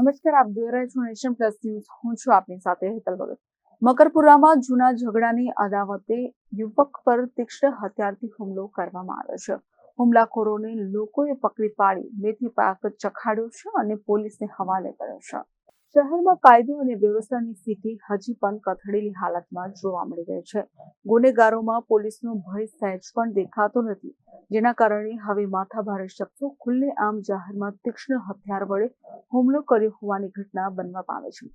નમસ્કાર, આપ જોઈ રહ્યા છો નેશન પ્લસ ન્યૂઝ. હું છું આપની સાથે હેતલ ભગત. મકરપુરામાં જૂના ઝઘડાની અદાવતે યુવક પર તીક્ષ્ણ હથિયારથી હુમલો કરવામાં આવ્યો છે. હુમલાખોરોને લોકોએ પકડી પાડી મેથી પાક ચખાડ્યો છે અને પોલીસને હવાલે કર્યો છે. શહેરમાં કાયદો અને વ્યવસ્થાની સ્થિતિ હજી પણ કથળેલી હાલતમાં જોવા મળી રહી છે. ગુનેગારોમાં પોલીસનો ભય સહેજ પણ દેખાતો નથી, જેના કારણે હવે માથાભારે શખ્સો ખુલ્લેઆમ જાહેરમાં તીક્ષ્ણ હથિયાર વડે હુમલો કર્યો હોવાની ઘટના બનવા પામે છે,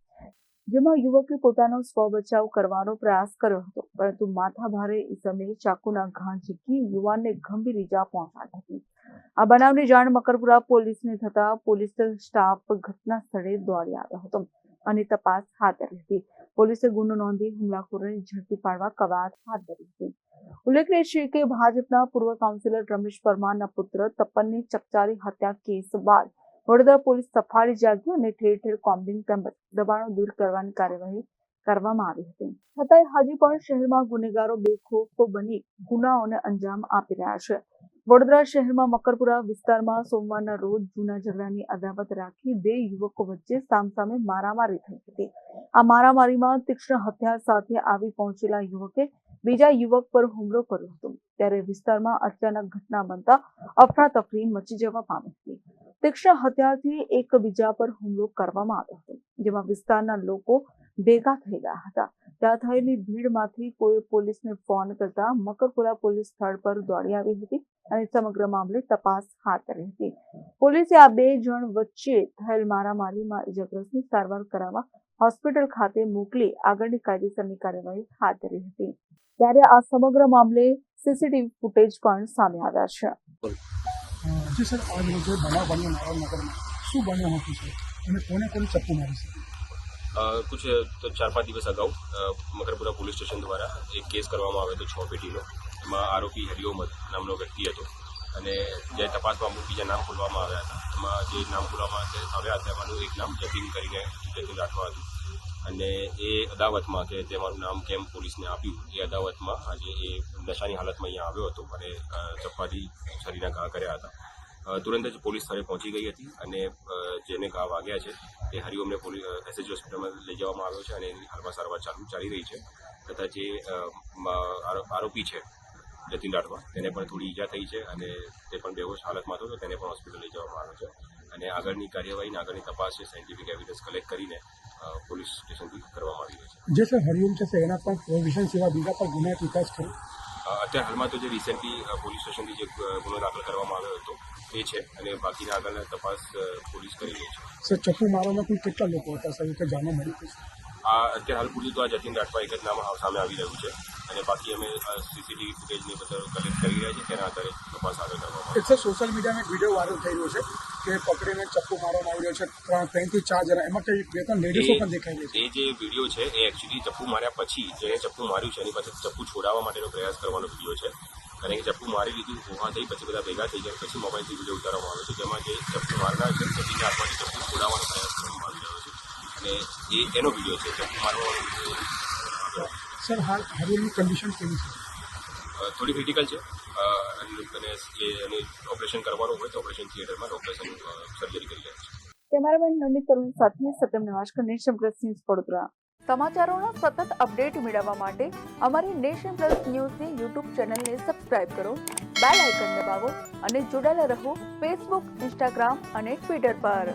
જેમાં યુવકે પોતાનો સ્વબચાવ કરવાનો પ્રયાસ કર્યો હતો, પરંતુ માથાભારે ઇસમે ચાકુના ઘા ઝીકી યુવાનને ગંભીર ઈજા પહોંચાડી હતી. આ બનાવની જાણ મકરપુરા પોલીસને થતા પોલીસ સ્ટાફ ઘટના સ્થળે દોડી આવ્યો હતો અને તપાસ હાથ ધરી હતી. પોલીસે ગુનો નોંધી હુમલાખોરોને ઝડપી પાડવા કવાયત હાથ ધરી હતી. ઉલ્લેખનીય છે કે ભાજપના પૂર્વ કાઉન્સિલર રમેશ પરમારના પુત્ર તપનની ચકચારી હત્યા કેસ બાદ વડોદરા પોલીસ સફાળી જાગી અને ઠેર ઠેર કોમ્બિંગ તેમજ દબાણો દૂર કરવાની કાર્યવાહી કરવામાં આવી હતી. છતાંય હજી પણ શહેરમાં ગુનેગારો બેખોફ બની ગુનાઓને અંજામ આપી રહ્યા છે. વડોદરા શહેરમાં મકરપુરા વિસ્તારમાં સોમવારના રોજ જૂના ઝઘડાની અદાવત રાખી બે યુવકો વચ્ચે સામસામે મારામારી થઈ હતી. આ મારામારીમાં તીક્ષ્ણ હથિયાર સાથે આવી પહોંચેલા યુવકે બીજા યુવક પર હુમલો કર્યો હતો, ત્યારે વિસ્તારમાં અચાનક ઘટના બનતા અફરાતફરી મચી જવા પામી હતી. તીક્ષ્ણ હથિયારથી એકબીજા પર હુમલો કરવામાં આવ્યો હતો, જેમાં વિસ્તારના લોકો ભેગા થઈ ગયા હતા. ત્યાં થયેલી ભીડમાંથી કોઈ પોલીસને ફોન કરતા મકરપુરા પોલીસ સ્થળ પર દોડી આવી હતી અને સમગ્ર મામલે તપાસ હાથ ધરી હતી. પોલીસે આ બે જણ વચ્ચે થયેલ મારામારીમાં ઇજાગ્રસ્તની સારવાર કરાવવા હોસ્પિટલ ખાતે મોકલી આગળની કાયદેસરની કાર્યવાહી હાથ ધરી હતી. ત્યારે આ સમગ્ર મામલે સીસીટીવી ફૂટેજ પણ સામે આવ્યા છે. જી સર, આજ રોજે બનાવ બન્યો નગરમાં, શું બન્યું હતું સર અને કોને ચપ્પુ મારી છે? कुछ तो 4-5 દિવસ અગાઉ મકરપુરા પોલીસ સ્ટેશન દ્વારા એક કેસ કરવામાં આવ્યો હતો 6 પેટીનો. એમાં આરોપી હરિઓમ નામનો વ્યક્તિ હતો અને જે તપાસમાં અમુક બીજા નામ ખોલવામાં આવ્યા હતા. એમાં જે નામ ખોલવામાં આવ્યા હતા એમાંનું એક નામ જતીન કરીને જતીન રાઠવા હતું અને એ અદાવતમાં કે તમારું નામ કેમ પોલીસને આપ્યું, એ અદાવતમાં આજે એ નશાની હાલતમાં અહીંયા આવ્યો હતો અને ચપ્પાથી છરીના ઘા કર્યા હતા. તુરંત જ પોલીસ સ્થળે પહોંચી ગઈ હતી અને જેને ઘા વાગ્યા છે તે હરિઓમને એસએચ હોસ્પિટલમાં લઈ જવામાં આવ્યો છે અને એની હાલમાં સારવાર ચાલી રહી છે. તથા જે આરોપી છે જતીન રાઠવા, તેને પણ થોડી ઈજા થઈ છે અને તે પણ બેહોશ હાલતમાં હતો, તો તેને પણ હોસ્પિટલ લઈ જવામાં આવ્યો છે અને આગળની કાર્યવાહી આગળની તપાસ છે સાયન્ટિફિક એવિડન્સ કલેક્ટ કરીને પોલીસ સ્ટેશનથી કરવામાં આવી રહી છે. જે સર હરિઓમ છે એના પણ પ્રોવિઝન સિવાય બીજા પણ ગુનાહિત વિકાસ કર્યો? અત્યારે હાલમાં તો જે રિસેન્ટલી પોલીસ સ્ટેશનથી જે ગુનો દાખલ કરવામાં આવ્યો હતો એ છે અને બાકીના આગળના તપાસ પોલીસ કરી રહી છે. સર, ચપ્પુ મારવામાં કુલ કેટલા લોકો હતા સર, કે જાણવા મળ્યું છે? આ અત્યારે હાલ પૂરતું તો આ જતીન રાઠવા એક જ નામ સામે આવી રહ્યું છે અને બાકી અમે સીસીટીવી ફૂટેજને બધા કલેક્ટ કરી રહ્યા છીએ, તેના આધારે તપાસ આગળ કરવામાં આવે. સર, સોશિયલ મીડિયામાં એક વિડીયો વાયરલ થઈ રહ્યો છે કે પકડીને ચપ્પુ મારવામાં આવી રહ્યો છે 3 થી 4 જણા, એમાં કઈ 2-3 લેડીઝો પણ દેખાઈ રહી છે. એ જે વિડીયો છે એ એકચ્યુઅલી ચપ્પુ માર્યા પછી જેને ચપ્પુ માર્યું છે એની પાસે ચપ્પુ છોડાવવા માટેનો પ્રયાસ કરવાનો વિડીયો છે. કારણ કે ચપ્પુ મારી લીધું ઉભા થઈ પછી બધા ભેગા થઈ જાય પછી મોબાઈલથી વિડીયો ઉતારવામાં આવે છે, જેમાં જે ચપ્પુ મારનાર છે જતીન રાઠવાથી ચપ્પુ છોડાવવાનો પ્રયાસ કરવામાં આવી રહ્યો છે અને એનો વિડીયો છે ચપ્પુ મારવાનો વિડીયો. સર, હાલ હરિઓમની કન્ડિશન કેવી છે? થોડી ક્રિટિકલ છે અને એને ઓપરેશન કરવાનું હોય તો ઓપરેશન થિયેટરમાં ઓપરેશન સર્જરી કરી રહ્યા છે. કેમેરામેન નવનીત તરુણ સાથે Satyam Nivaskar, nation plus news, Vadodara. સમાચારોના સતત અપડેટ મેળવવા માટે અમારી નેશન પ્લસ ન્યૂઝની યુટ્યુબ ચેનલને સબસ્ક્રાઇબ કરો, બેલ આઇકન દબાવો અને જોડાયેલા રહો ફેસબુક, ઇન્સ્ટાગ્રામ અને ટ્વિટર પર.